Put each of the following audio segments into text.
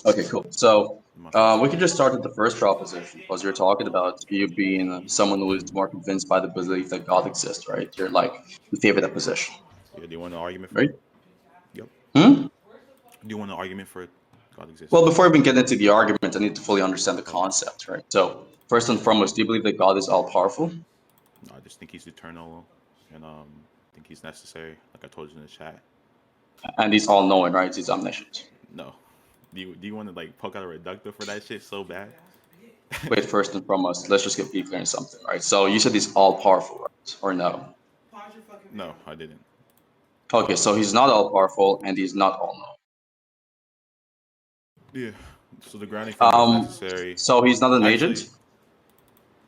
Okay, cool. So we can just start with the first proposition because you're talking about you being someone who is more convinced by the belief that God exists, right? You're like in favor of that position, Yeah, do you want an argument for right? it? Yep. Hmm? Do you want an argument for God Well, existence? before we even get into the argument, I need to fully understand the Oh, concept, right? So first and foremost, do you believe that God is all powerful no, I just think he's eternal, and I think he's necessary, like I told you in the chat. and he's all knowing, right? He's omniscient. No. Do you want to like poke out a reductor for that shit so bad? Wait, first and foremost, let's just get be clear on something, right? So you said he's all powerful, right? Or no? No, I didn't. Okay, so he's not all powerful and he's not all Yeah. So the grounding for me is knowing. necessary. So he's not an agent.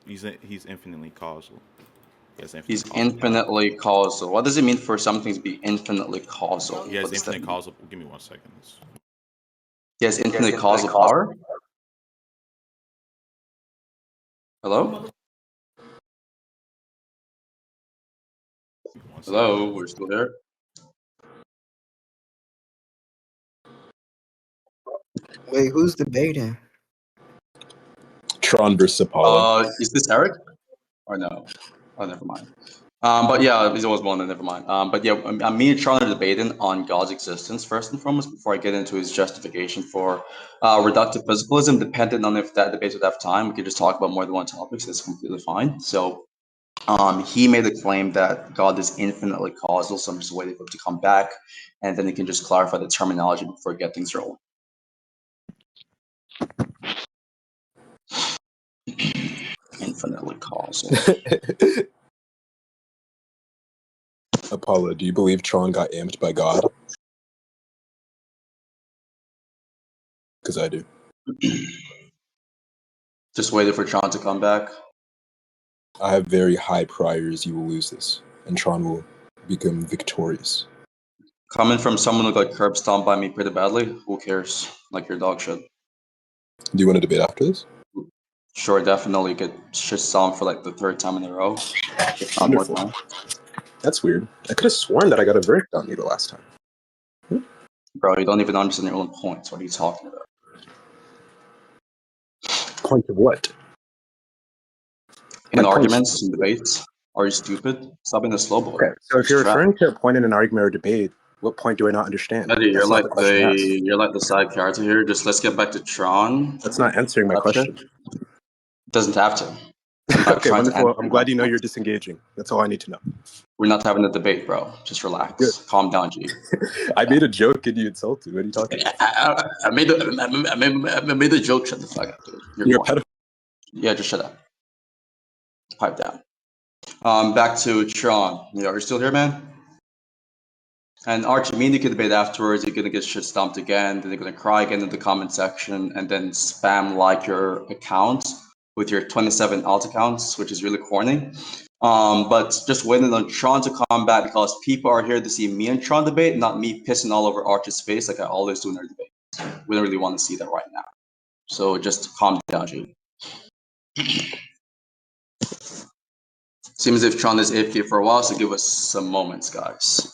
Actually, he's infinitely causal. He has He's infinite causal power. infinitely causal. What does it mean for something to be infinitely causal? He What has does that infinite mean? causal. Give me 1 second. He has infinite causal power? Hello? Give me 1 second. Hello, we're still there. Wait, who's debating? Tron versus Apollo. Is this Eric? Or no? Oh, never mind. But yeah, he's always one, never mind. But yeah, me and Sean are debating on God's existence first and foremost before I get into his justification for reductive physicalism. Depending on if that debate would have time, we could just talk about more than one topic, so that's completely fine. So he made the claim that God is infinitely causal, so I'm just waiting for him to come back, and then he can just clarify the terminology before we get things rolling. Infinitely causal. Apollo, do you believe Tron got amped by God? Because I do. Just waiting for Tron to come back. I have very high priors you will lose this, and Tron will become victorious. Coming from someone who got curb stomped by me pretty badly, who cares? Like your dog should. Do you want to debate after this? Sure, definitely get shit stomped for like the third time in a row. If not more Wonderful. time. That's weird. I could have sworn that I got a verdict on you the last time. Bro, you don't even understand your own points. What are you talking about? Point of what? In My points. arguments, in debates? Are you stupid? Stop being a slow boy. Okay, so if you're Strap. referring to a point in an argument or debate, what point do I not understand? Eddie, you're That's not like the question asked. you're like the side character here. Just let's get back to Tron. That's not answering my question. Doesn't have to. I'm not Okay, trying to wonderful. answer I'm your glad you know point. you're disengaging. That's all I need to know. We're not having a debate, bro. Just relax. Good. Calm down, G. I made a joke and you insulted. What are you talking about? I made a joke. Shut the fuck up, dude. You're a pedophile. Yeah, just shut up. Pipe down. Back to Tron. Yeah, are you still here, man? And Archie, me and you can debate afterwards. You're gonna get shit stomped again, then you're gonna cry again in the comment section, and then spam like your account with your 27 alt accounts, which is really corny. But just waiting on Tron to come back because people are here to see me and Tron debate, not me pissing all over Archie's face like I always do in our debates. We don't really want to see that right now. So just calm down, G. Seems as if Tron is AFK for a while, so give us some moments, guys.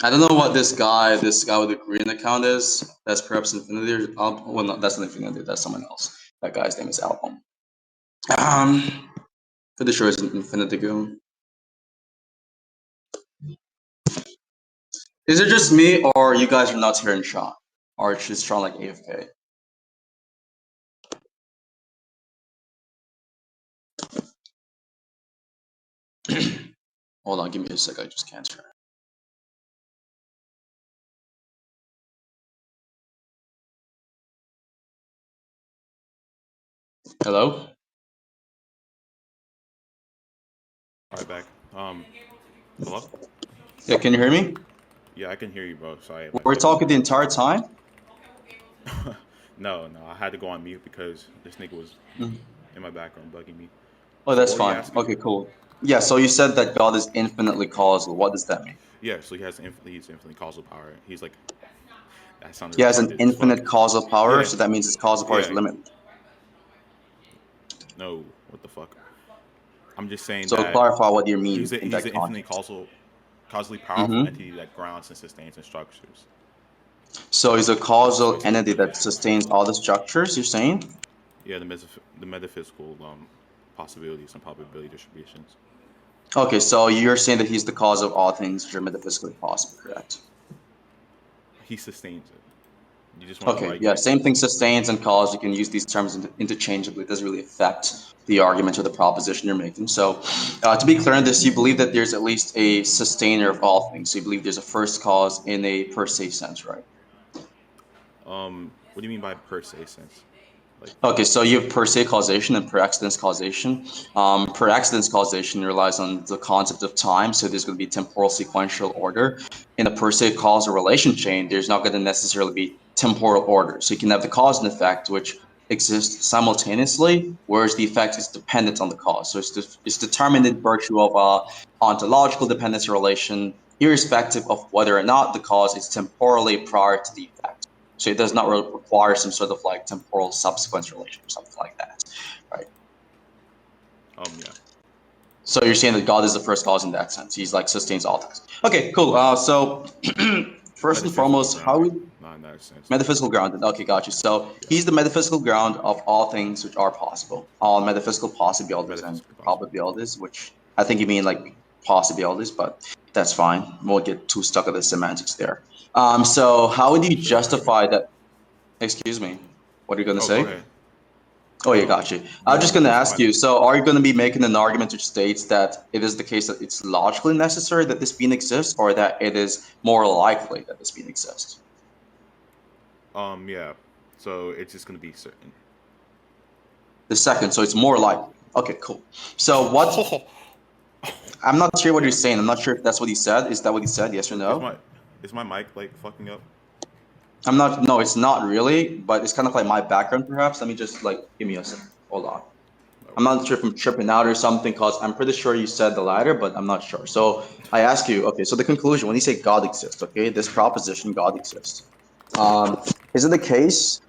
I don't know what this guy with the green account is. That's perhaps Infinity. Well, no, that's not Infinity. That's someone else. That guy's name is Album. Pretty sure it's Infinity Goon. Is it just me, or you guys are not hearing Sean? Or is Sean like AFK? Hold on, give me a sec. I just can't hear. Hello? All right, back. Hello? Yeah, can you hear me? Yeah, I can hear you, bro. Sorry. We're talking the entire time? No, I had to go on mute because this nigga was in my background bugging me. Oh, So that's what were you fine. asking? Okay, cool. Yeah, so you said that God is infinitely causal. What does that mean? Yeah, so he's infinitely causal power. He's like, that sounded He has an retarded as infinite fuck. causal power, Yeah. so that means his causal power is Yeah. limited. No, What the fuck? I'm just saying So that clarify what you mean he's in an that infinitely context. causally powerful entity that grounds and sustains in structures. So he's a That's what causal he's entity that metaphysical. sustains all the structures, you're saying? Yeah, the metaphysical possibilities and probability distributions. Okay, so you're saying that he's the cause of all things which are metaphysically possible, correct? He sustains it. You just want to Okay, argue yeah, it? same thing, sustains and cause. You can use these terms interchangeably. It doesn't really affect the argument or the proposition you're making. So, to be clear on this, you believe that there's at least a sustainer of all things. So you believe there's a first cause in a per se sense, right? What do you mean by per se sense? Like, Okay, so you have per se causation and per accidence causation. Per accidence causation relies on the concept of time, so there's going to be temporal sequential order. In a per se causal relation chain, there's not going to necessarily be temporal order. So you can have the cause and effect, which exist simultaneously, whereas the effect is dependent on the cause. So it's determined in virtue of a ontological dependency relation, irrespective of whether or not the cause is temporally prior to the effect. So it does not require some sort of like temporal subsequence relation or something like that, right? yeah. So you're saying that God is the first cause in that sense. He's like sustains all things. Okay, cool. So first and foremost, how we Not in that sense. metaphysical ground. Okay, got you. So he's the metaphysical ground of all things which are possible, all metaphysical possibilities and Metaphysical possible. probabilities, which I think you mean like possibilities, but that's fine. Won't get too stuck at the semantics there. So how would you justify that? Excuse me. What are you going to Oh, go say? ahead. Oh, yeah, got you. Do I you was want just me going to to ask justify you, so are you going to be making an argument which states that it is the case that it's logically necessary that this being exists, or that it is more likely that this being exists? Yeah. So it's just gonna be certain. The second, so it's more likely. Okay, cool. So what, I'm not sure what you're saying. I'm not sure if that's what he said. Is that what he said, yes or no? Is my mic like fucking up? I'm not, no, it's not really, but it's kind of like my background perhaps. Let me just like, give me a second. Hold on. I'm not sure if I'm tripping out or something, because I'm pretty sure you said the latter, but I'm not sure. So I ask you, okay, so the conclusion, when you say God exists, okay, this proposition, God exists, is it the case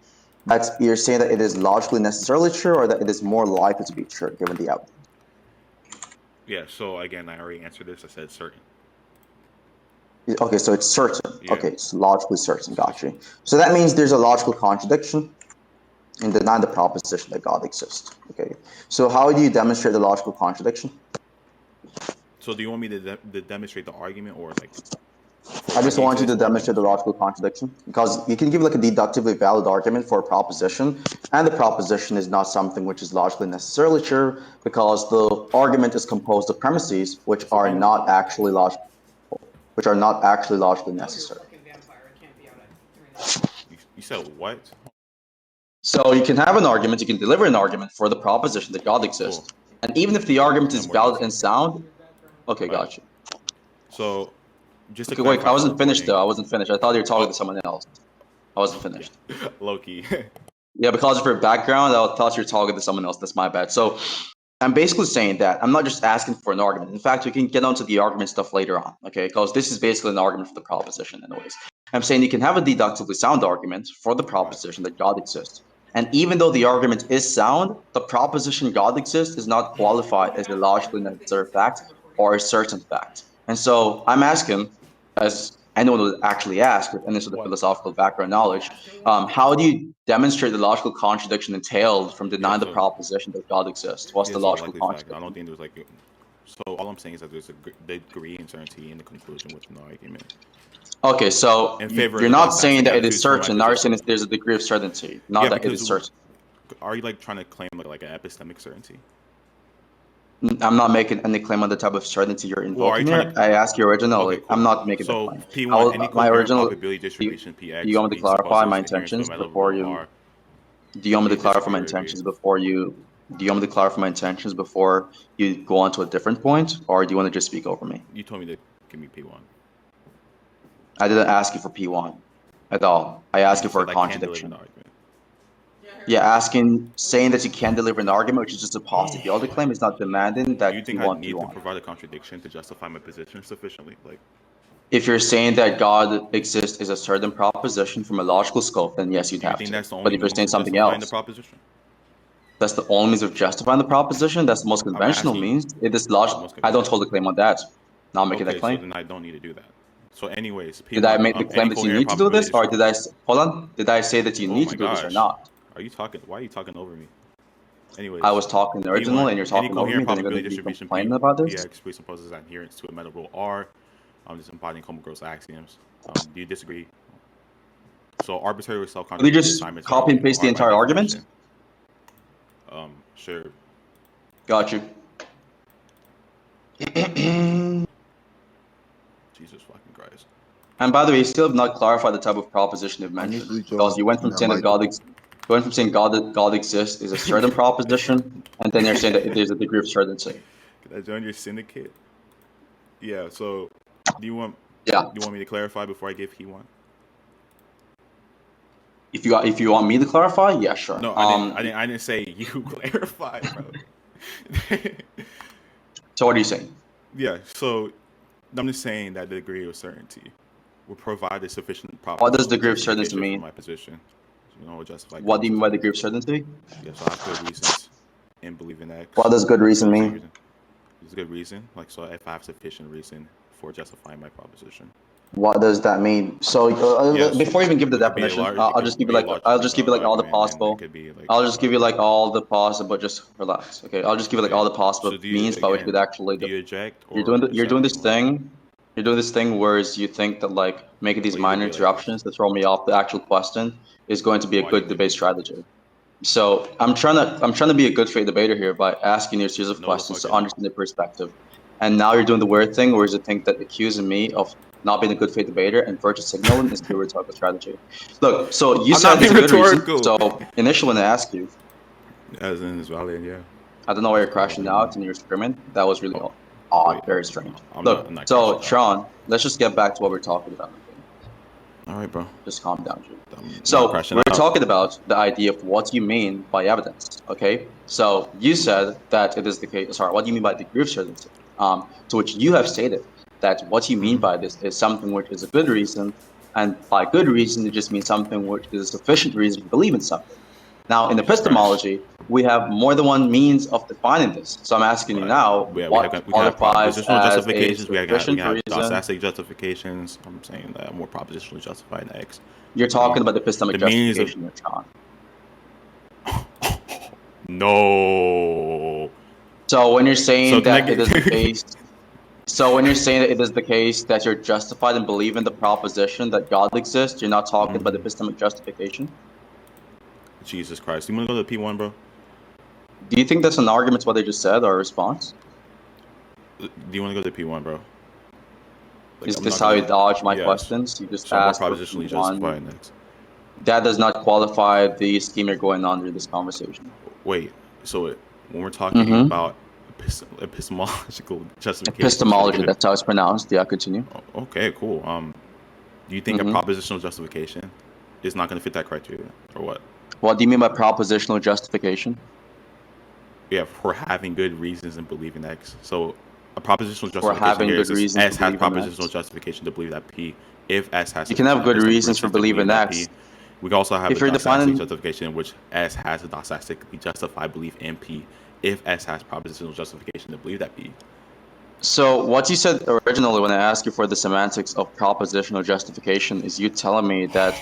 that you're saying that it is logically necessarily true, or that it is more likely to be true given the outcome? Yeah. So again, I already answered this. I said certain. Okay, so it's certain. Yeah. Okay, it's logically certain, got you. So that means there's a logical contradiction in denying the proposition that God exists. Okay, so how do you demonstrate the logical contradiction? So do you want me to demonstrate the argument, or like I just want you to or demonstrate the logical contradiction, because you can give like a deductively valid argument for a proposition, and the proposition is not something which is logically necessarily true, because the argument is composed of premises which What's the are problem? not actually logical, which are not actually logically necessary. You said what? So you can have an argument, you can deliver an argument for the proposition that God exists, and even if the argument is More valid detail. and sound, okay, Right. got you. So just to Okay, wait, clarify I for wasn't finished recording. though. I wasn't finished. I thought you were talking Oh. to someone else. I wasn't finished. Yeah. Low key. Yeah, because of her background, I thought you were talking to someone else. That's my bad. So I'm basically saying that I'm not just asking for an argument. In fact, we can get onto the argument stuff later on, okay? Because this is basically an argument for the proposition anyways. I'm saying you can have a deductively sound argument for the proposition that God exists. And even though the argument is sound, the proposition God exists is not qualified as a logically necessary fact or a certain fact. And so I'm asking, as anyone would actually ask with any sort of philosophical background knowledge, how do you demonstrate the logical contradiction entailed from denying the proposition that God exists? What's the So logical likely fact. I contradiction? don't think there's like. So all I'm saying is that there's a degree and certainty in the conclusion with no argument. Okay, so In favor of you're the not best saying that it attitudes is for my certain. Now you're saying position. that there's a degree of certainty, not Yeah, that it because is certain. are you like trying to claim like an epistemic certainty? I'm not making any claim on the type of certainty you're Well, are you invoking trying here. to? I asked you originally. Okay, cool. I'm not making the So claim. P1, any My coherent original. probability Do distribution you want Px me to clarify my presupposes adherence to intentions my level before of you? R. Do you want me to clarify my Disagree. intentions before you? Do you want me to clarify my intentions before you go on to a different point, or do you want to just speak over me? You told me to give me P1. I didn't ask you for P1 at all. I asked you for a said I can't deliver an contradiction. argument. Yeah, saying that you can't deliver an argument, which is just a possibility claim, is not demanding Do you that think you I want need to P1. provide a contradiction to justify my position sufficiently? Like, If you're saying that God exists as a certain proposition from a logical scope, then yes, you'd do you have think to. that's the But only if you're means saying to something justifying the else, proposition? That's the only means of justifying the proposition. That's the most conventional asking- means. It is logical. I don't hold a claim on that. Not making that Okay, claim. so then I don't need to do that. So anyways, Did I make the claim that you need to do this, or did I hold on? Did I say that you need to do this or not? Are you talking? Why are you talking over me? Anyways, I was talking originally, and you're talking over me. Then you're probability going to be distribution complaining about this. PX presupposes adherence to a meta rule R. Just embodying Kolmogor's axioms. Do you disagree? So arbitrary self-contradictory Will you just assignments copy and paste the are by entire argument? definition. Sure. Got you. Jesus fucking Christ. And by the way, you still have not clarified the type of proposition you've mentioned, because you went from saying that God exists is a certain proposition, and then you're saying that there's a degree of certainty. Can I join your syndicate? Yeah. So, do you want me to clarify before I give He1? If you want me to clarify, yeah, sure. No, I didn't say you clarify, bro. So what are you saying? Yeah. So, I'm just saying that the degree of certainty will provide a sufficient proposition. What does degree of certainty mean? My position. Justify. What do you mean by degree of certainty? Yeah, so I have good reasons in believing X. What does good reason mean? It's a good reason. Like, so if I have sufficient reason for justifying my proposition. What does that mean? So before you even give the definition, I'll just give you like all the possible. I'll just give you like all the possible. Just relax, okay? I'll just give you like all the possible means by which you could actually do. You're doing this thing. You're doing this thing where you think that like making these minor interruptions to throw me off the actual question is going to be a good debate strategy. So I'm trying to be a good faith debater here by asking you a series of questions to understand the perspective. And now you're doing the weird thing where you think that accusing me of not being a good faith debater and virtue signaling is the rhetorical strategy. Look, so you said it's a good reason. So initially when I asked you, as in is valid, yeah. I don't know why you're crashing out and you're screaming. That was really odd, very strange. Look, so Tron, let's just get back to what we're talking about. All right, bro. Just calm down, Drew. So we're talking about the idea of what you mean by evidence, okay? So you said that it is the case. Sorry, what do you mean by degree of certainty? To which you have stated that what you mean by this is something which is a good reason, and by good reason it just means something which is a sufficient reason to believe in something. Now, in epistemology, we have more than one means of defining this. So I'm asking you now, what qualifies as justifications? We have didactic justifications. I'm saying that more propositionally justified X. You're talking about the epistemic justification, John. No. So when you're saying that it is the case, that you're justified in believing the proposition that God exists, you're not talking about epistemic justification? Jesus Christ. You want to go to the P1, bro? Do you think that's an argument to what they just said or a response? Do you want to go to the P1, bro? Like, is this how you dodge my questions? You just ask propositionally justified next. That does not qualify the scheme you're going on in this conversation. Wait, so when we're talking about epistemological justification... Epistemology, that's how it's pronounced. Yeah, continue. Okay, cool. Do you think a propositional justification is not going to fit that criteria, or what? What do you mean by propositional justification? Yeah, for having good reasons in believing X. So a propositional justification here is S has propositional justification to believe that P. If S has... You can have good reasons for believing X. We can also have a didactic justification in which S has a didactically justified belief in P. If S has propositional justification to believe that P. So what you said originally when I asked you for the semantics of propositional justification is you telling me that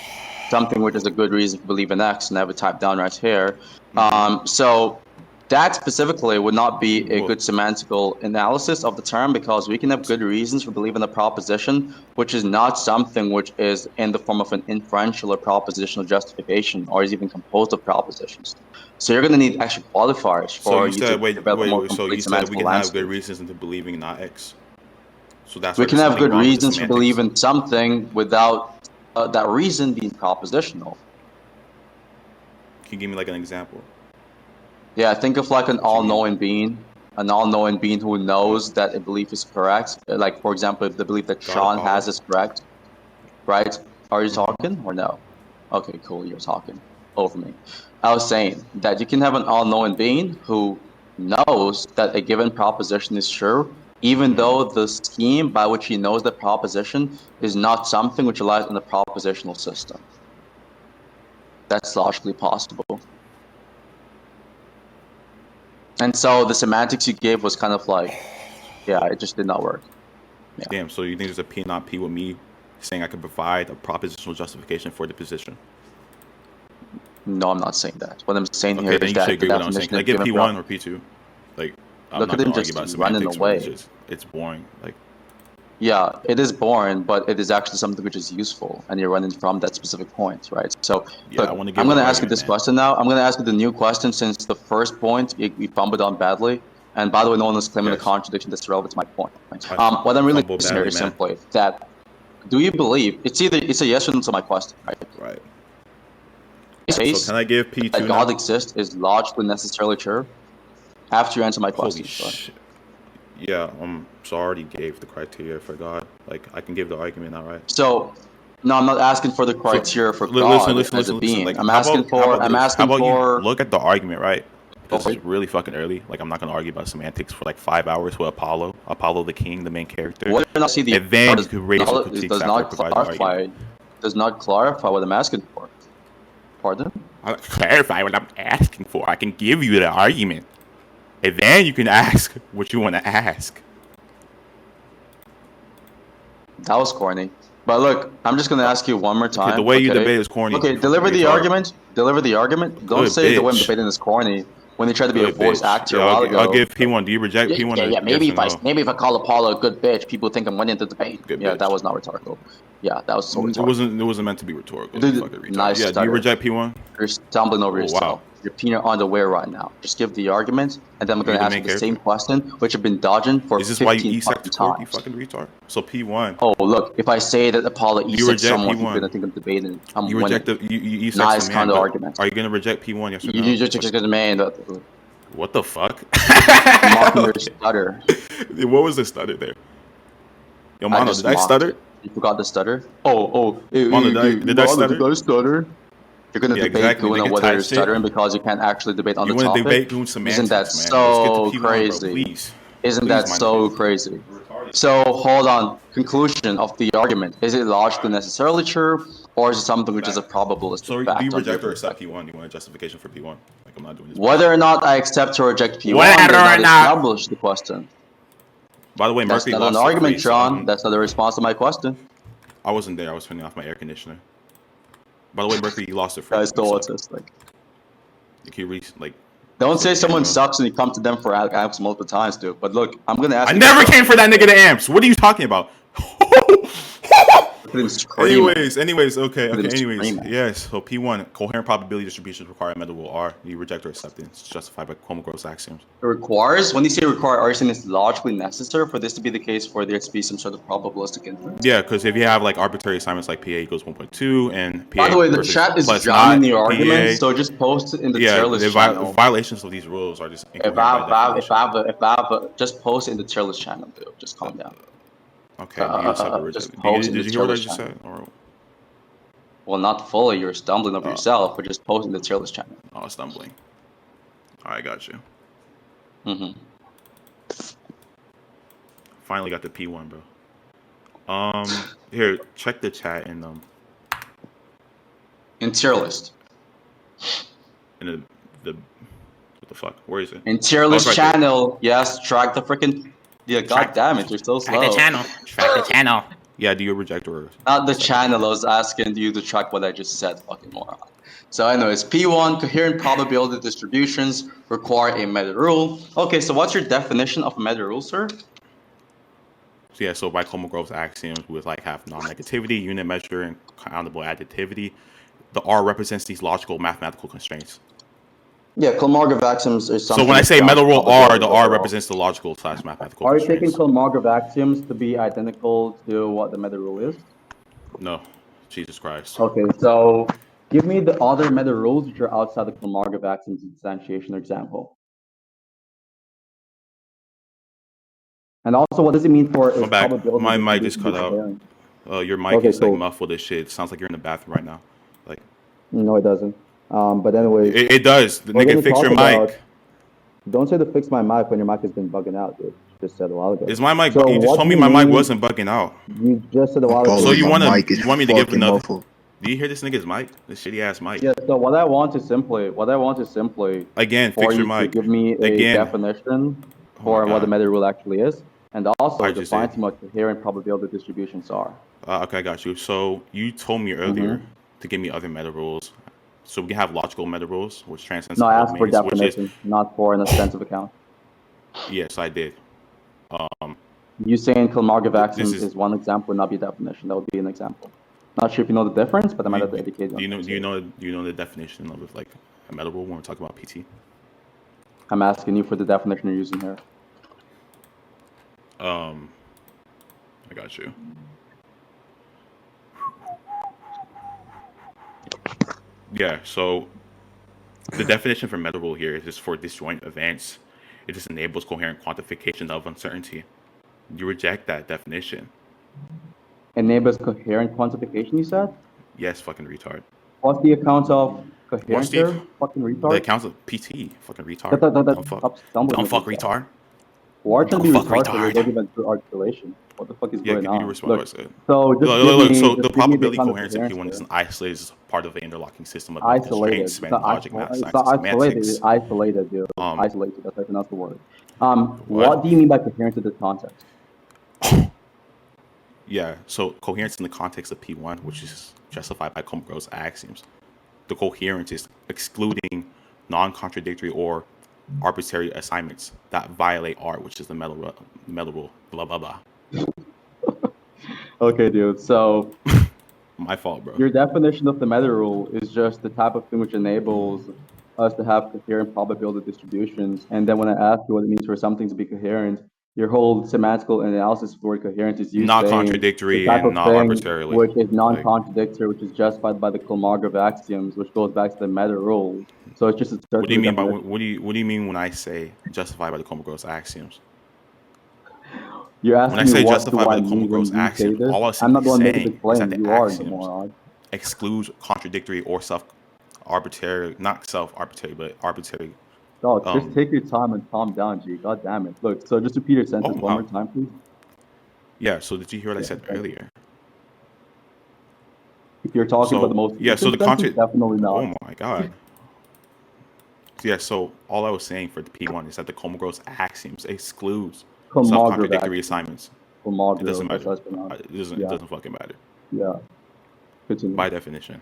something which is a good reason to believe in X, and I have it typed down right here. So that specifically would not be a good semantical analysis of the term, because we can have good reasons for believing a proposition, which is not something which is in the form of an inferential or propositional justification, or is even composed of propositions. So you're going to need actual qualifiers for you to develop a more complete semantical landscape. So you said we can have good reasons into believing not X. So that's we can have good reasons for believing something without that reason being propositional. Can you give me like an example? Yeah, think of like an all-knowing being who knows that a belief is correct. Like, for example, if the belief that Tron has is correct, right? Are you talking or no? Okay, cool, you're talking over me. I was saying that you can have an all-knowing being who knows that a given proposition is true, even though the scheme by which he knows the proposition is not something which relies on the propositional system. That's logically possible. And so the semantics you gave was kind of like, yeah, it just did not work. Yeah. Damn, so you think there's a P not P with me saying I could provide a propositional justification for the position? No, I'm not saying that. What I'm saying Okay, here then is you that should agree the with what I'm saying. definition Can I is get given P1 for- or P2? Like, I'm Look not at him going to just argue about running semantics. away. It's boring. Like, yeah, it is boring, but it is actually something which is useful, and you're running from that specific point, right? So, yeah, look, I want to give I'm going to the ask you argument, this man. question now. I'm going to ask you the new question since the first point we fumbled on badly. And by the way, no one is claiming the Yes. contradiction that's relevant to my point. I What I'm really fumbled saying here badly, is man. simply that, do you believe, it's a yes or no to my question, right? Right. Case So can I give P2 that now? God exists is logically necessarily true? After you answer my Holy question. shit. Yeah, so I already gave the criteria for God. Like, I can give the argument now, right? So, no, I'm not asking for the criteria for God as a being. Like, I'm asking for. You look at the argument, right? Because it's really fucking early. Like, I'm not gonna argue about semantics for like 5 hours with Apollo the king, the main character. What do not see the And then you could raise some critiques does after I not provide the argument. clarify. Does not clarify what I'm asking for. Pardon? I'll clarify what I'm asking for. I can give you the argument, and then you can ask what you want to ask. That was corny. But look, I'm just gonna ask you one more time. Okay, the way you debate is corny. Okay, deliver the argument. Deliver the argument. Don't Good say the way I'm bitch. debating is corny when you try to be a Good voice bitch. actor Yeah, a while ago. I'll give P1. Do you reject P1? Yeah, maybe yes if I call Apollo a good bitch, people think I'm winning the debate. Good yeah, bitch. that was not rhetorical. Yeah, that was so It rhetorical. wasn't meant to be rhetorical. Dude, You fucking retard. nice Yeah, do you stutter. reject P1? You're stumbling over Oh, yourself. wow. You're peeing underwear right now. Just give the argument, and then I'm You're gonna the ask main you the same character. question, which I've been dodging for Is this why you 15 e-sex fucking court, you times. fucking retard? So P1. Oh, look, if I say that Apollo You E6 reject someone, P1. you're gonna think I'm debating. I'm You winning. reject you e-sex Nice the man, kind of but argument. are you gonna reject P1? Yes or no? You just get the man. What the fuck? Mocking your stutter. What was the stutter there? Yo, I Mono, just did I mocked stutter? it. You forgot the stutter? Oh. Mono, did I stutter? You got a stutter? You're gonna Yeah, debate exactly. Goon on Nigga, whether type you're shit. stuttering because you can't actually debate on You the want to topic. debate Goon semantics, Isn't that man? Let's so get to P1, crazy? bro, please. Isn't Please, that my so nigga. crazy? So hold on. Conclusion of the argument: is it logically necessarily true, or is it something which is a probabilistic So fact? do you on your reject or accept perspective? P1? You want a justification for P1? Like, I'm not doing this. Whether or not I accept or reject P1 Whether does or not not- establish the question. By the way, That's Mercury not lost an the argument, free, Tron. That's not a response to my question. I wasn't there. I was turning off my air conditioner. By the way, Mercury, you lost the free. That's still autistic. Don't say someone sucks and you come to them for amps multiple times, dude. But look, I'm gonna ask. I never came for that nigga to amps. What are you talking about? Anyways, okay. Yes, so P1, coherent probability distributions require a meta rule R. You reject or accept it. It's justified by Kolmogor's axioms. It requires, when you say require, are you saying it's logically necessary for this to be the case for there to be some sort of probabilistic inference? Yeah, because if you have like arbitrary assignments like PA equals 1.2 and PA by the way, the chat is drowning the argument, so just post it in the tier list channel. Violations of these rules are just if I just post it in the tier list channel, dude. Just calm down. Okay, do you accept or reject? Did you hear what I just said? Or... Well, not fully. You're stumbling over yourself, but just post in the tier list channel. Oh, stumbling. I got you. Finally got the P1, bro. Here, check the chat and in tier list. In the what the fuck? Where is it? In tier list channel. Yes, track the freaking. Yeah, god damn it, you're so slow. Track the channel. Track the channel. Yeah, do you reject or? Not the channel. I was asking you to track what I just said, fucking moron. So, anyways, P1 coherent probability distributions require a meta rule. Okay, so what's your definition of a meta rule, sir? Yeah, so by Kolmogorov's axioms, we would like have non-negativity, unit measure, and countable additivity. The R represents these logical mathematical constraints. Yeah, Kolmogorov axioms is something. So when I say meta rule R, the R represents the logical / mathematical Are you constraints. taking Kolmogorov axioms to be identical to what the meta rule is? No, Jesus Christ. Okay, so give me the other meta rules which are outside the Kolmogorov axioms instantiation example. And also, what does it mean for My bad. My mic just cut out. Your mic is like muffled as shit. It sounds like you're in the bathroom right now. Like. No, it doesn't. But anyways. It does. The nigga, fix your mic. Don't say to fix my mic when your mic has been bugging out, dude. You just said a while ago. Is my mic? So you just told me my mic wasn't bugging out. You just said a while ago. So you want me to give another? Muffled. Do you hear this nigga's mic? This shitty ass mic. Yeah. So what I want is simply again for fix your you to mic. give me a Again. definition Oh for my what the God. meta rule actually is, and also I just define did. some what coherent probability distributions are. Okay, I got you. So you told me earlier to give me other meta rules, so we can have logical meta rules, which transcends No, I all asked for domains, which is definition, not for an extensive account. yes, I did. You saying Kolmogorov This axioms is is one example, would not be a definition. That would be an example. Not sure if you know the difference, but I might have to educate you. do you know the definition of like a meta rule when we're talking about PT? I'm asking you for the definition you're using here. I got you. Yeah, so the definition for meta rule here is just for disjoint events. It just enables coherent quantification of uncertainty. You reject that definition. Enables coherent quantification, you said? Yes, fucking retard. What's the account of What's coherence the here? Fucking retard. accounts of PT? Fucking retard. Dumb fuck retard. Why can't be Dumb fuck retarded? retard. We don't even do articulation. What the fuck is going on? You respond what I said. So just Look, so just the probability account of coherence in P1 is an isolated part of the interlocking system of constraints spanning logic, math, science, and semantics. Isolated, dude. Isolated. That's how I pronounce the word. What do you mean by coherence in this context? Yeah, so coherence in the context of P1, which is justified by Kolmogor's axioms. The coherence is excluding non-contradictory or arbitrary assignments that violate R, which is the meta rule, blah, blah, blah. Okay, dude. So my fault, bro. Your definition of the meta rule is just the type of thing which enables us to have coherent probability distributions. And then when I ask you what it means for something to be coherent, your whole semantical analysis for coherence is used not contradictory and not arbitrarily, which is non-contradictory, which is justified by the Kolmogorov axioms, which goes back to the meta rule. So it's just a what do you mean by what do you mean when I say justified by the Kolmogorov axioms? You're asking when I say me justified by the Kolmogorov axioms, all I am saying is that the axioms excludes contradictory or arbitrary, not self-arbitrary, but arbitrary. Dog, just take your time and calm down, G. God damn it. Look, so just repeat your sentence one more time, please. Yeah, so did you hear what I said earlier? If you're talking about the most... Yeah, so the contract... Definitely not. Oh my God. Yeah, so all I was saying for the P1 is that the Kolmogorov axioms excludes self-contradictory assignments. It doesn't matter. It doesn't fucking matter. Yeah. Continue. By definition.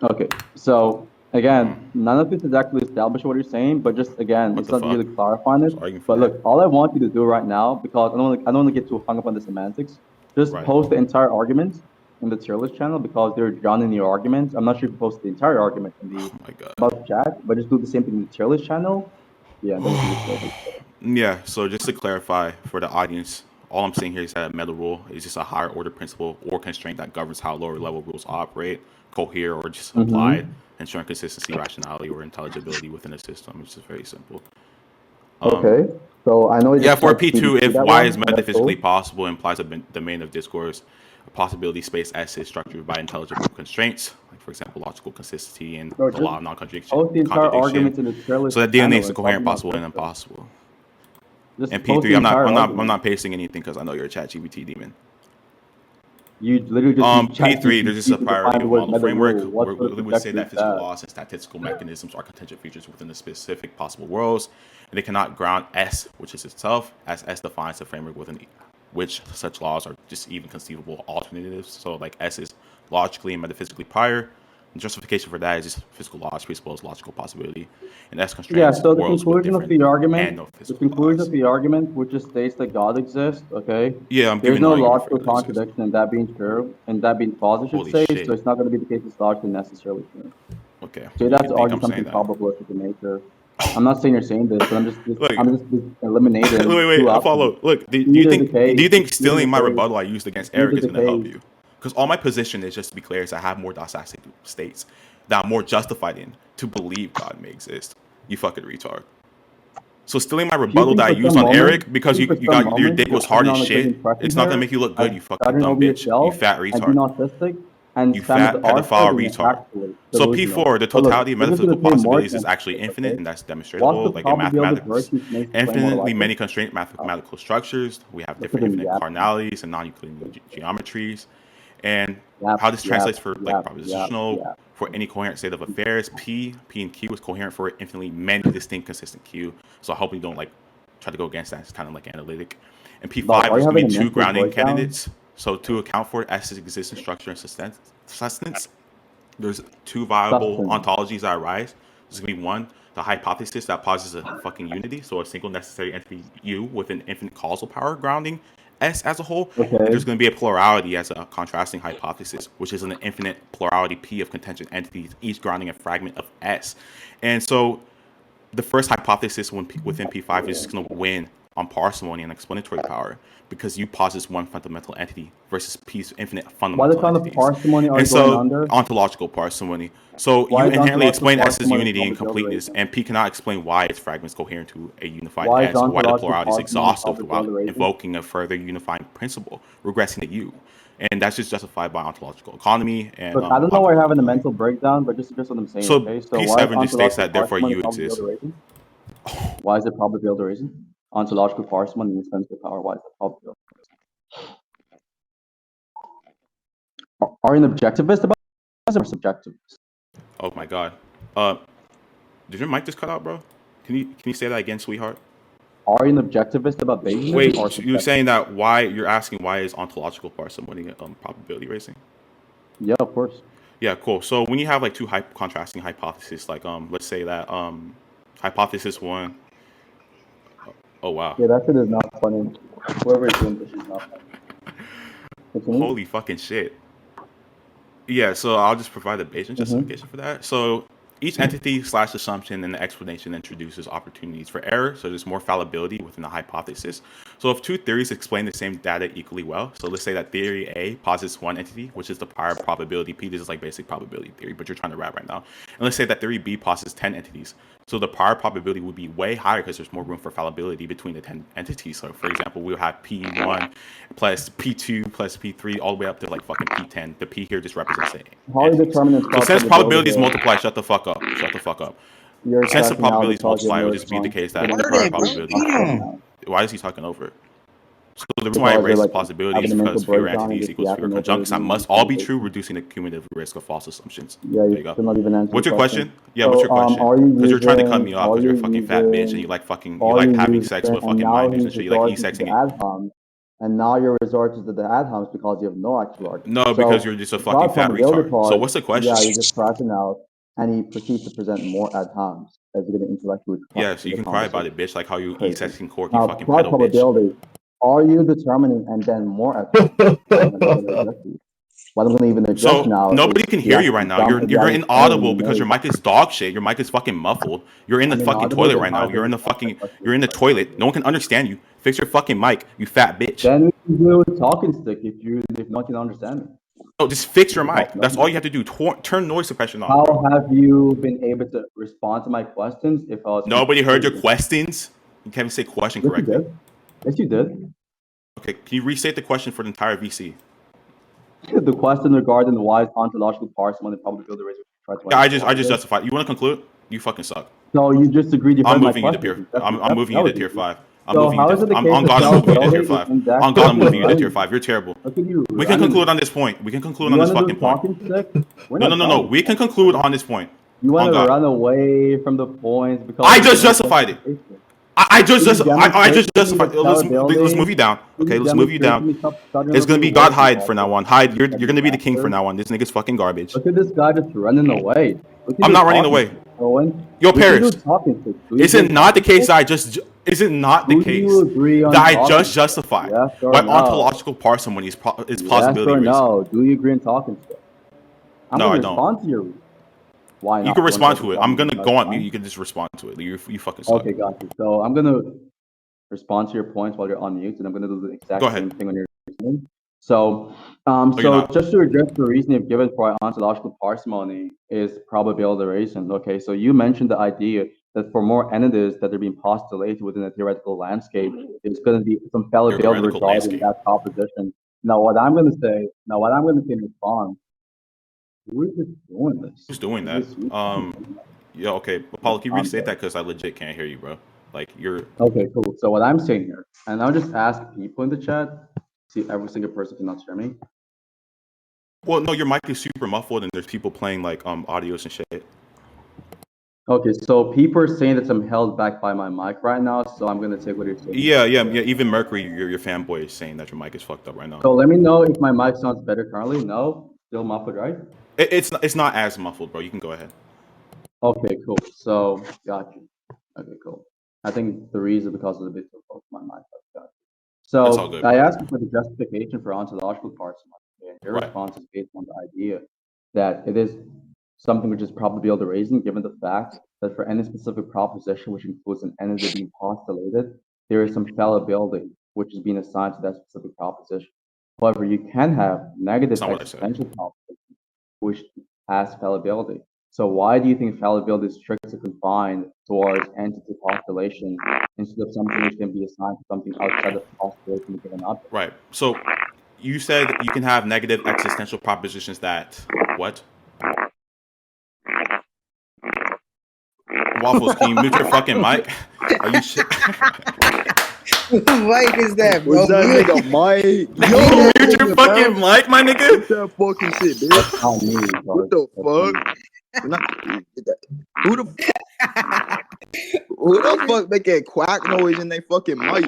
Okay, so... Again, none of this is actually established what you're saying, but just again, it's not really clarifying it. But look, all I want you to do right now, because I don't want to get too hung up on the semantics, just post the entire argument in the tier list channel because they're drawn in your argument. I'm not sure if you post the entire argument in the about chat, but just do the same thing in the tier list channel. Yeah. Yeah. So just to clarify for the audience, all I'm saying here is that a meta rule is just a higher order principle or constraint that governs how lower level rules operate, cohere, or just applied. Ensuring consistency, rationality, or intelligibility within a system, which is very simple. Okay, so I know. Yeah, for P2, if Y is metaphysically possible, implies a domain of discourse, a possibility space S is structured by intelligible constraints, like for example, logical consistency and the law of non-contradiction. So that DNA is coherent, possible, and impossible. And P3, I'm not pasting anything because I know you're a ChatGPT demon. You literally just P3, there's just a priority model framework where we would say that physical laws and statistical mechanisms are contingent features within the specific possible worlds, and they cannot ground S, which is itself, as S defines the framework within which such laws are just even conceivable alternatives. So like S is logically and metaphysically prior. And justification for that is just physical laws presuppose logical possibility, and S constraints so the worlds conclusion with of the argument, laws. of the argument, which just states that God exists. Okay. Yeah, there's no logical contradiction in that being true and that being false, I should say. Shit. So it's not going to be the case it's logically necessarily true. Okay. So that's arguing something probabilistic in nature. I'm not saying you're saying this, but I'm just eliminating. Wait, I follow. Look, do you think stealing my rebuttal I used against Eric is going to help you? Because all my position is, just to be clear, is I have more didactic states that I'm more justified in to believe God may exist. You fucking retard. So stealing my rebuttal that I used on Eric because you got your dick was hard as shit, it's not gonna make you look good, you fucking dumb bitch. You fat retard. You fat pedophile retard. So P4, the totality of metaphysical possibilities is actually infinite, and that's demonstrable, like in mathematics. Infinitely many constrained mathematical structures. We have different infinite cardinalities and non-Euclidean geometries. And how this translates for like propositional for any coherent state of affairs. P and Q is coherent for infinitely many distinct consistent Q. So I hope you don't like try to go against that. It's kind of like analytic. And P5 there's gonna be two grounding candidates. So to account for S's existence, structure, and sustenance, there's two viable ontologies that arise. There's gonna be one, the hypothesis that posits a fucking unity, so a single necessary entity U with an infinite causal power grounding S as a whole. Okay. And there's going to be a plurality as a contrasting hypothesis, which is an infinite plurality P of contingent entities, each grounding a fragment of S. And so the first hypothesis within P5 is going to win on parsimony and explanatory power because U posits one fundamental entity versus P's infinite fundamental entities. What kind of parsimony are and you going so under? Ontological parsimony. So Why you is inherently ontological explain S's parsimony unity and completeness, probability? and P cannot explain why its fragments coherent to a unified Why is S, or why the ontological plurality is parsimony exhaustive without probability? invoking a further unifying principle, regressing to U. And that's just justified by ontological economy. And Look, I don't know why you're having a mental breakdown, but just what I'm saying. So okay? So P7 just states that therefore U exists. Why is it probability reason? Ontological parsimony in sense of power. Why is it probability? Are you an objectivist about this or subjectivist? Oh my god. Did your mic just cut out, bro? Can you say that again, sweetheart? Are you an objectivist about Bayesianism? Wait, or you're saying that you're asking why is ontological parsimony probability racing? Yeah, of course. Yeah, cool. So when you have like two contrasting hypotheses, like let's say that hypothesis one. Oh wow. Yeah, that shit is not funny. Whoever is doing this is not funny. Holy fucking shit. Yeah, so I'll just provide the Bayesian justification for that. So each entity / assumption in the explanation introduces opportunities for error, so there's more fallibility within the hypothesis. So if two theories explain the same data equally well, so let's say that theory A posits one entity, which is the prior probability P. This is like basic probability theory, but you're trying to wrap right now. And let's say that theory B posits 10 entities. So the prior probability would be way higher because there's more room for fallibility between the 10 entities. So for example, we'll have P1 plus P2 plus P3 all the way up to like fucking P10. The P here just represents it. How are you determining So since probabilities multiply, shut the fuck up. Shut the fuck up. Since the probabilities multiply, it would just be the case that the prior probability. Why is he talking over it? So the reason why it raises possibilities because fewer entities equals fewer conjunctions that must all be true, reducing the cumulative risk of false assumptions. Yeah, there you go. Not even what's your question? Yeah, what's your question? Because you're trying to cut me off because you're a fucking fat bitch and you like having sex with fucking minors and shit. You like e-sexing it. And now your resort is to the ad homs because you have no actual argument. No, because you're just a fucking fat retard. So what's the question? Yeah, you're just crashing out, and he proceeds to present more ad homs as you're going to intellectually. Yeah, so you can cry about it, bitch, like how you e-sexing court, you fucking pedo bitch. Are you determining and then more ad homs? What I'm going to even adjust now. Nobody can hear you right now. You're inaudible because your mic is dog shit. Your mic is fucking muffled. You're in the fucking toilet right now. You're in the toilet. No one can understand you. Fix your fucking mic, you fat bitch. Then we can do a talking stick if no one can understand me. No, just fix your mic. That's all you have to do. Turn noise suppression on. How have you been able to respond to my questions if I was... Nobody heard your questions? You can't even say question correctly. Yes, you did. Okay, can you restate the question for the entire VC? The question regarding why is ontological parsimony probability rate. Yeah, I just justified. You want to conclude? You fucking suck. No, you just agreed. I'm moving you to tier. I'm moving you to tier 5. I'm on God, I'm moving you to tier 5. On God, I'm moving you to tier 5. You're terrible. We can conclude on this point. We can conclude on this fucking point. No. We can conclude on this point. You want to run away from the points because I just justified it. I just justified. Let's move you down. Okay, let's move you down. It's gonna be God Hyde for now on. Hyde, you're gonna be the king for now on. This nigga's fucking garbage. Look at this guy just running away. I'm not running away. Yo, Paris. Is it not the case that I just? Is it not the case that I just justified why ontological parsimony is possibility risk? No. Do you agree in talking to? No, I don't. Respond to your. Why not? You can respond to it. I'm gonna go on mute. You can just respond to it. You fucking suck. Okay, got you. So I'm gonna respond to your points while you're on mute, and I'm gonna do the exact same thing when you're listening. So, just to address the reason you've given for ontological parsimony is probability racing. Okay, so you mentioned the idea that for more entities that are being postulated within a theoretical landscape, there's going to be some fallibility regarding that proposition. Now, what I'm going to say in response. Who is doing this? Who's doing that? Yeah, okay. Apollo, can you restate that? Because I legit can't hear you, bro. Like, you're... Okay, cool. So what I'm saying here, and I'll just ask people in the chat, see every single person cannot hear me. Well, no, your mic is super muffled, and there's people playing like audios and shit. Okay, so people are saying that I'm held back by my mic right now, so I'm gonna take what you're saying. Yeah. Even Mercury, your fanboy, is saying that your mic is fucked up right now. So let me know if my mic sounds better currently. No, still muffled, right? It's not as muffled, bro. You can go ahead. Okay, cool. So got you. Okay, cool. I think the reason because of the bit of my mic. Got you. That's all So good, I bro. asked you for the justification for ontological parsimony, and your Right. response is based on the idea that it is something which is probability raising, given the fact that for any specific proposition which includes an entity being postulated, there is some fallibility which is being assigned to that specific proposition. However, you can have negative That's not what I said. existential proposition which has fallibility. So why do you think fallibility is strictly confined towards entity postulation instead of something which can be assigned to something outside of the postulation of given object? Right. So you said you can have negative existential propositions that what? Waffles, can you mute your fucking mic? Are you shit? What mic is that, bro? What's that nigga Mike? Yo, mute your fucking mic, my nigga. What's that fucking shit, bitch? That's not me, bro. What the fuck? Who the fuck make that quack noise in they fucking mic?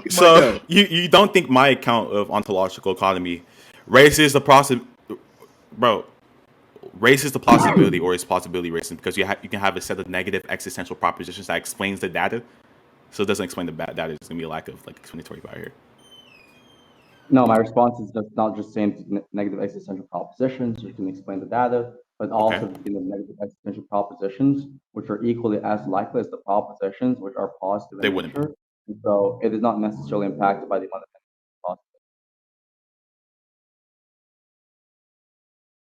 So you don't think my account of ontological economy raises the possibility or is possibility racing because you can have a set of negative existential propositions that explains the data, so it doesn't explain the bad data. There's gonna be a lack of like explanatory power here. No, my response is just not just saying negative existential propositions, you can explain the data, but also between the negative existential propositions, which are equally as likely as the propositions which are positive in nature. And so it is not necessarily impacted by the amount of positive.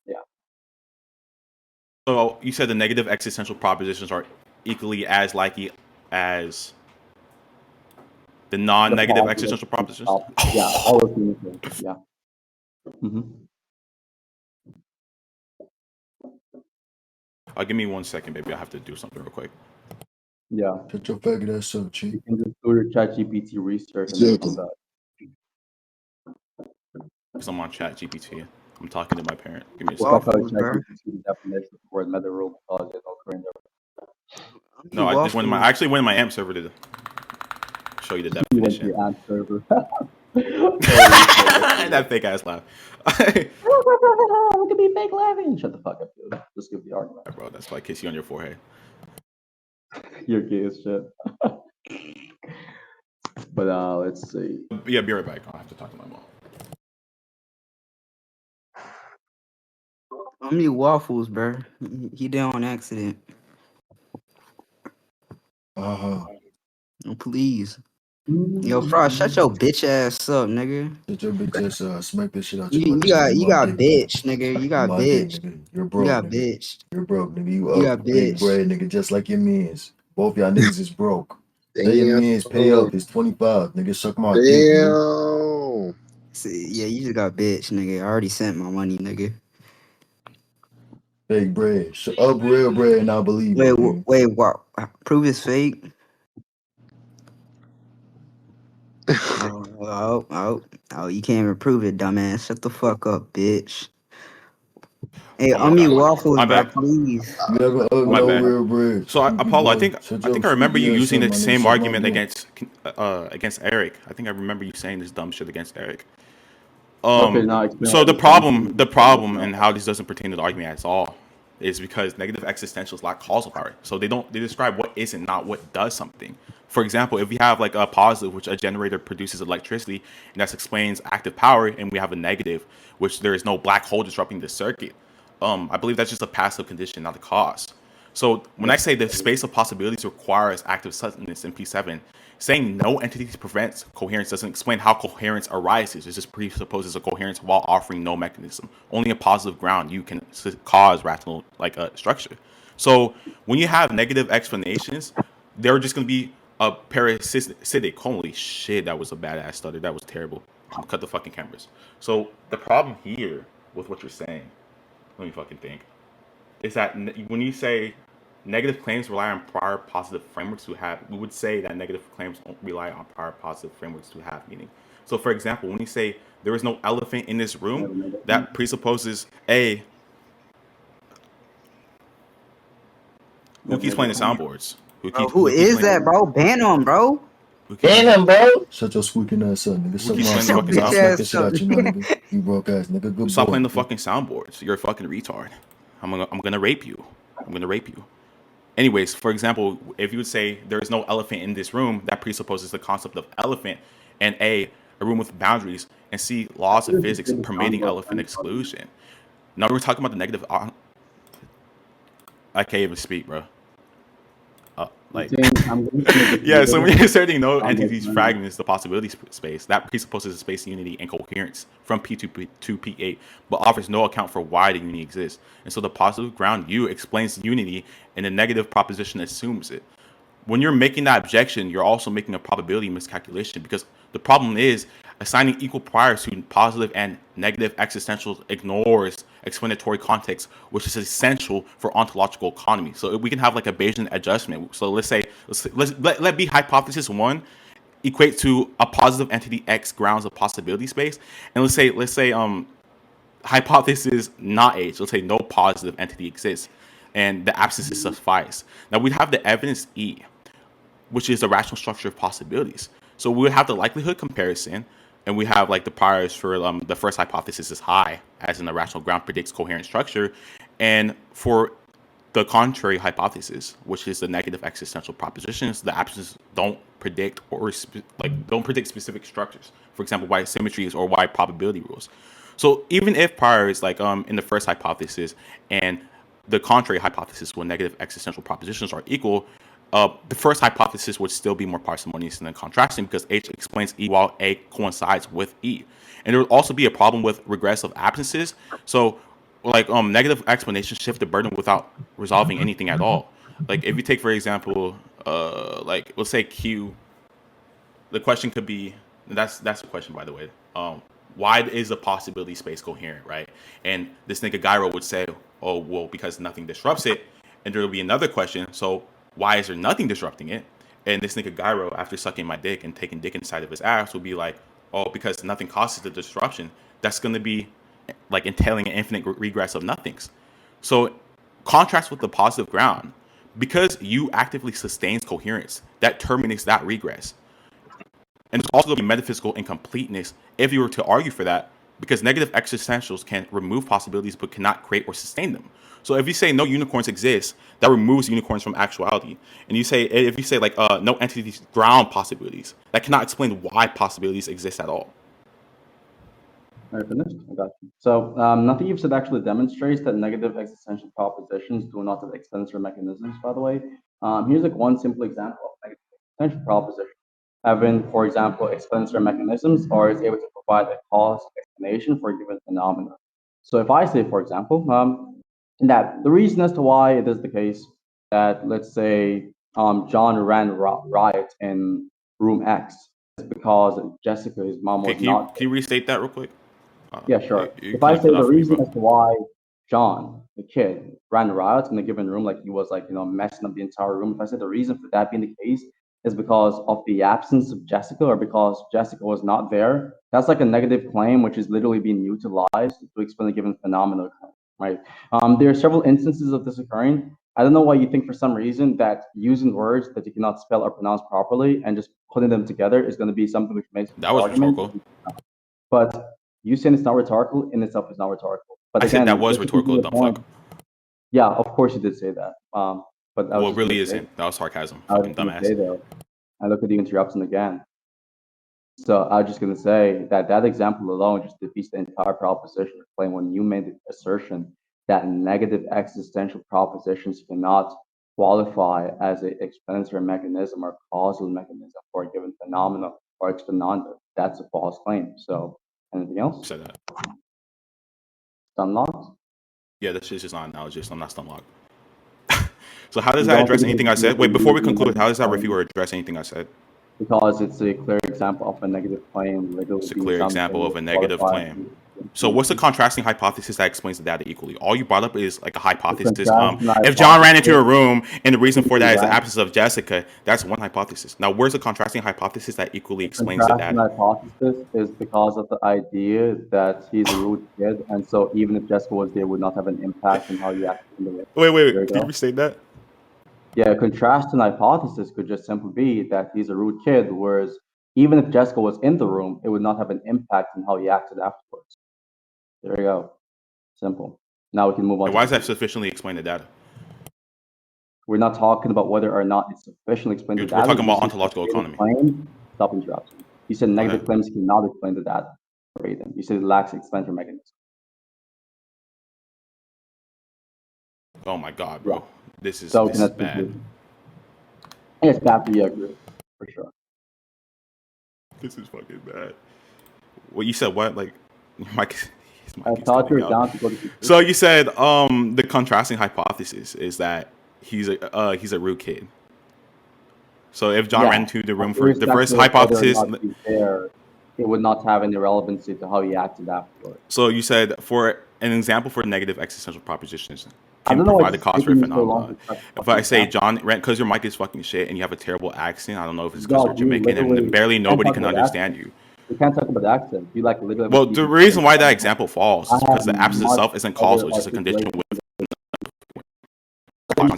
Yeah. So you said the negative existential propositions are equally as likely as the non-negative existential propositions? Yeah, all of them. Yeah. Give me 1 second, baby. I have to do something real quick. Yeah. Shut your faggot ass up, Chief. You can just do your ChatGPT research and then come back. Because I'm on ChatGPT. I'm talking to my parent. Give me a Waffles, second. bro. Definition of the word meta rule because it's all current. No, I just went to my AMP server to show you the definition. You went to your AMP server. That fake ass laugh. Look at me fake laughing. Shut the fuck up, dude. Just give the argument. Bro, that's why I kiss you on your forehead. You're gay as shit. But let's see. Yeah, be right back. I'll have to talk to my mom. I'm you Waffles, bro. He did on accident. Oh, please. Yo, Frost, shut your bitch ass up, nigga. Shut your bitch ass up. Smack that shit out You got bitch, nigga. You got bitch. Nigga. You're broke. You got nigga. bitch. You're broke, nigga. You got up big bitch. bread, nigga, just like your mans. Both y'all niggas is broke. Damn. They your mans pay up. It's 25. Nigga, suck my dick, nigga. Damn. See, yeah, you just got bitch, nigga. I already sent my money, nigga. Fake bread. Shut up, real bread, and I believe it. Wait, what? Prove it's fake. Oh, you can't even prove it, dumbass. Shut the fuck up, bitch. Hey, I'm you Waffles, bro, please. Never My bad. real bread. So Apollo, I think I remember you using the same argument against Eric. I think I remember you saying this dumb shit against Eric. So the problem and how this doesn't pertain to the argument at all is because negative existentials lack causal power. So they describe what isn't, not what does something. For example, if we have like a positive, which a generator produces electricity, and that explains active power, and we have a negative, which there is no black hole disrupting the circuit, I believe that's just a passive condition, not a cause. So when I say the space of possibilities requires active suddenness in P7, saying no entity prevents coherence doesn't explain how coherence arises. It just presupposes a coherence while offering no mechanism. Only a positive ground you can cause rational structure. So when you have negative explanations, they're just going to be a parasitic. Holy shit, that was a badass stutter. That was terrible. Cut the fucking cameras. So the problem here with what you're saying, let me fucking think, is that when you say negative claims rely on prior positive frameworks we would say that negative claims don't rely on prior positive frameworks to have meaning. So, for example, when you say there is no elephant in this room, that presupposes A. Who keeps playing the soundboards? Bro, who is that, bro? Ban him, bro. Ban him, bro. Shut your squeaking ass up, nigga. Who keeps playing the Your fucking bitch soundboards? ass That shit out your mouth, nigga. You broke ass, nigga. Good Stop boy. playing the fucking soundboards. You're a fucking retard. I'm gonna rape you. I'm gonna rape you. Anyways, for example, if you would say there is no elephant in this room, that presupposes the concept of elephant, and A, a room with boundaries, and C, laws of physics permitting elephant exclusion. Now we're talking about the negative. I can't even speak, bro. Like, yeah, so when you're asserting no entities fragments the possibility space, that presupposes a space unity and coherence from P to P8, but offers no account for why the unity exists. And so the positive ground U explains unity, and the negative proposition assumes it. When you're making that objection, you're also making a probability miscalculation, because the problem is assigning equal priors to positive and negative existentials ignores explanatory context, which is essential for ontological economy. So we can have like a Bayesian adjustment. So let B hypothesis 1 equate to a positive entity X grounds of possibility space, and let's say hypothesis not H. Let's say no positive entity exists, and the absence suffice. Now we'd have the evidence E, which is the rational structure of possibilities. So we would have the likelihood comparison, and we have like the priors for the first hypothesis is high, as in the rational ground predicts coherent structure, and for the contrary hypothesis, which is the negative existential propositions, the absences don't predict don't predict specific structures. For example, why symmetries or why probability rules. So even if priors like in the first hypothesis and the contrary hypothesis, when negative existential propositions are equal, the first hypothesis would still be more parsimonious than contrasting, because H explains E while A coincides with E. And there would also be a problem with regressive absences. So like negative explanations shift the burden without resolving anything at all. Like if you take, for example, like let's say Q, the question could be, that's a question, by the way. Why is the possibility space coherent, right? And this nigga Gyro would say, oh, well, because nothing disrupts it. And there will be another question, so why is there nothing disrupting it? And this nigga Gyro, after sucking my dick and taking dick inside of his ass, will be like, oh, because nothing causes the disruption. That's going to be like entailing an infinite regress of nothings. So contrast with the positive ground, because U actively sustains coherence, that terminates that regress. And there's also going to be metaphysical incompleteness if you were to argue for that, because negative existentials can remove possibilities but cannot create or sustain them. So if you say no unicorns exist, that removes unicorns from actuality. And if you say like no entities ground possibilities, that cannot explain why possibilities exist at all. Are you finished? I got you. So nothing you've said actually demonstrates that negative existential propositions do not have extensor mechanisms, by the way. Here's like one simple example of negative existential proposition. Having, for example, extensor mechanisms, or is able to provide a cause explanation for a given phenomenon. So if I say, for example, that the reason as to why it is the case that, let's say, John ran riot in room X is because Jessica, his mom, was not. Can you restate that real quick? Yeah, sure. If I say the reason as to why John, the kid, ran riot in a given room, like he was like, messing up the entire room. If I say the reason for that being the case is because of the absence of Jessica, or because Jessica was not there, that's like a negative claim, which is literally being utilized to explain a given phenomenon, right? There are several instances of this occurring. I don't know why you think for some reason that using words that you cannot spell or pronounce properly and just putting them together is going to be something which makes that was rhetorical. But you saying it's not rhetorical in itself is not rhetorical. But I said that was rhetorical, dumb fuck. Yeah, of course you did say that. But well, it really isn't. That was sarcasm. Fucking dumbass. I look at the interruption again. So I was just going to say that example alone just defeats the entire proposition of claim when you made the assertion that negative existential propositions cannot qualify as an explanatory mechanism or causal mechanism for a given phenomenon or its phenomena. That's a false claim. So anything else? Said that. Stunlocked? Yeah, this is just not an analogist. I'm not stunlocked. So how does that address anything I said? Wait, before we conclude, how does that refute or address anything I said? Because it's a clear example of a negative claim. It's a clear example of a negative claim. So what's the contrasting hypothesis that explains the data equally? All you brought up is like a hypothesis. If John ran into a room and the reason for that is the absence of Jessica, that's one hypothesis. Now, where's the contrasting hypothesis that equally explains the data? The hypothesis is because of the idea that he's a rude kid, and so even if Jessica was there, it would not have an impact on how you act in the room. Wait. Can you restate that? Yeah, a contrasting hypothesis could just simply be that he's a rude kid, whereas even if Jessica was in the room, it would not have an impact on how he acted afterwards. There you go. Simple. Now we can move on. And why does that sufficiently explain the data? We're not talking about whether or not it's sufficiently explained the data. We're talking about ontological economy. Stop interrupting. You said negative claims cannot explain the data. You said it lacks explanatory mechanism. Oh my god, bro. This is bad. It's bad for you, agree. For sure. This is fucking bad. Well, you said what? Like, Mike. I thought you were down to go to. So you said the contrasting hypothesis is that he's a rude kid. So if John ran into the room for the first hypothesis, it would not have any relevancy to how he acted afterwards. So you said for an example for negative existential propositions can provide the cause for a phenomenon. If I say John ran, because your mic is fucking shit and you have a terrible accent, I don't know if it's because you're Jamaican and barely nobody can understand you. You can't talk about the accent. You like literally. Well, the reason why that example falls is because the absence itself isn't causal; it's just a condition with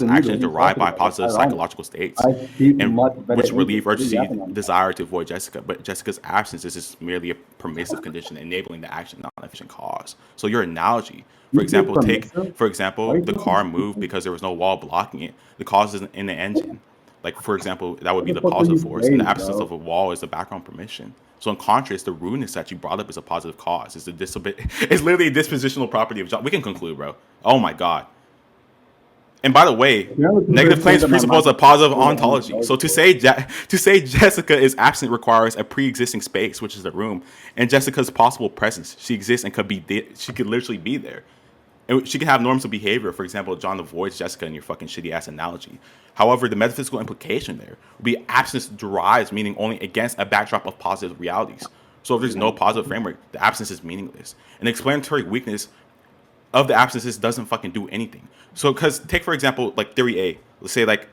actions derived by positive psychological states, and which relieve urgency, desire to avoid Jessica. But Jessica's absence is just merely a permissive condition enabling the action, not an efficient cause. So your analogy, for example, the car moved because there was no wall blocking it. The cause isn't in the engine. Like, for example, that would be the positive force, and the absence of a wall is the background permission. So in contrast, the rudeness that you brought up is a positive cause. It's literally a dispositional property of John. We can conclude, bro. Oh my god. And by the way, negative claims presuppose a positive ontology. So to say Jessica is absent requires a pre-existing space, which is the room, and Jessica's possible presence. She exists and she could literally be there. And she can have norms of behavior. For example, John avoids Jessica in your fucking shitty ass analogy. However, the metaphysical implication there would be absence derives meaning only against a backdrop of positive realities. So if there's no positive framework, the absence is meaningless. And the explanatory weakness of the absences doesn't fucking do anything. So, because take for example, like theory A, let's say like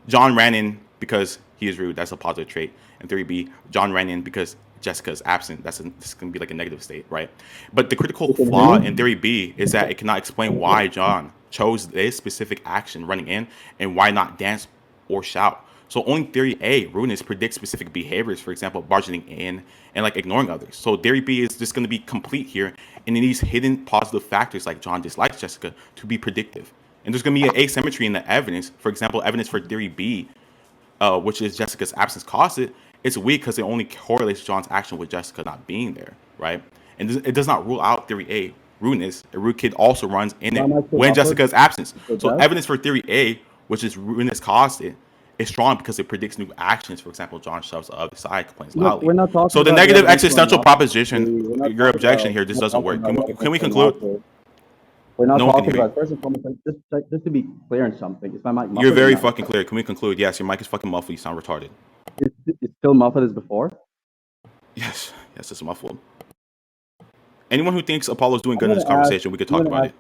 John ran in because he is rude. That's a positive trait. And theory B, John ran in because Jessica is absent. This is going to be like a negative state, right? But the critical flaw in theory B is that it cannot explain why John chose this specific action running in and why not dance or shout. So only theory A, rudeness, predicts specific behaviors, for example, barging in and like ignoring others. So theory B is just going to be complete here, and it needs hidden positive factors like John dislikes Jessica to be predictive. And there's going to be an asymmetry in the evidence. For example, evidence for theory B, which is Jessica's absence caused it, it's weak because it only correlates John's action with Jessica not being there, right? And it does not rule out theory A, rudeness. A rude kid also runs in it when Jessica's absence. So evidence for theory A, which is rudeness caused it, is strong because it predicts new actions. For example, John shoves the other side, complains loudly. So the negative existential proposition, your objection here, this doesn't work. Can we conclude? We're not talking about first and foremost. Just to be clear on something, is my mic muffled? You're very fucking clear. Can we conclude? Yes, your mic is fucking muffled. You sound retarded. It's still muffled as before? Yes, it's muffled. Anyone who thinks Apollo's doing good in this conversation, we could talk about it.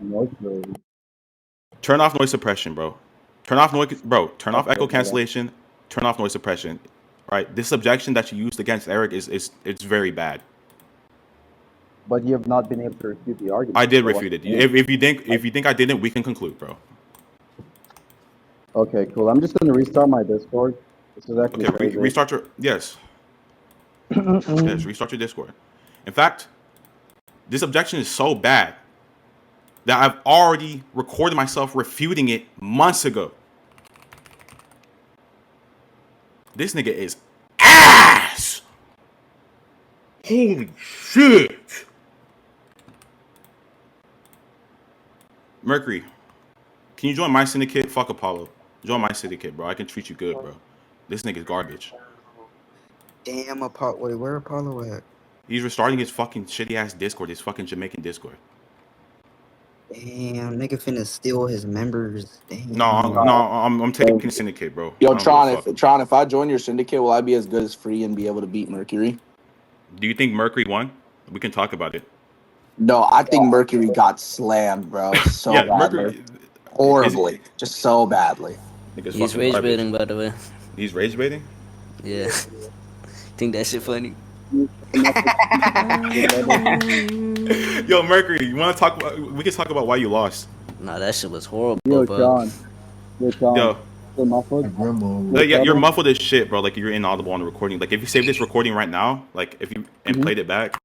Turn off noise suppression, bro. Turn off noise, bro. Turn off echo cancellation. Turn off noise suppression. Right. This objection that you used against Eric it's very bad. But you have not been able to refute the argument. I did refute it. If you think I didn't, we can conclude, bro. Okay, cool. I'm just going to restart my Discord. This is actually okay. Restart your yes. Yes, restart your Discord. In fact, this objection is so bad that I've already recorded myself refuting it months ago. This nigga is ass. Holy shit. Mercury, can you join my syndicate? Fuck Apollo. Join my syndicate, bro. I can treat you good, bro. This nigga's garbage. Damn, Apollo. Wait, where Apollo at? He's restarting his fucking shitty ass Discord, his fucking Jamaican Discord. Damn, nigga finna steal his members. Damn. No, I'm taking syndicate, bro. Yo, Tron, if I join your syndicate, will I be as good as Free and be able to beat Mercury? Do you think Mercury won? We can talk about it. No, I think Mercury got slammed, bro. So Yeah, badly. Mercury. Horribly. Just so badly. He's rage baiting, by the way. He's rage baiting? Yeah. Think that shit funny? Yo, Mercury, you want to talk about? We can talk about why you lost. Nah, that shit was horrible, Yo, bro. Tron. Yo. You're muffled. Like, yeah, you're muffled as shit, bro. Like, you're inaudible on the recording. Like, if you save this recording right now, like, if you played it back,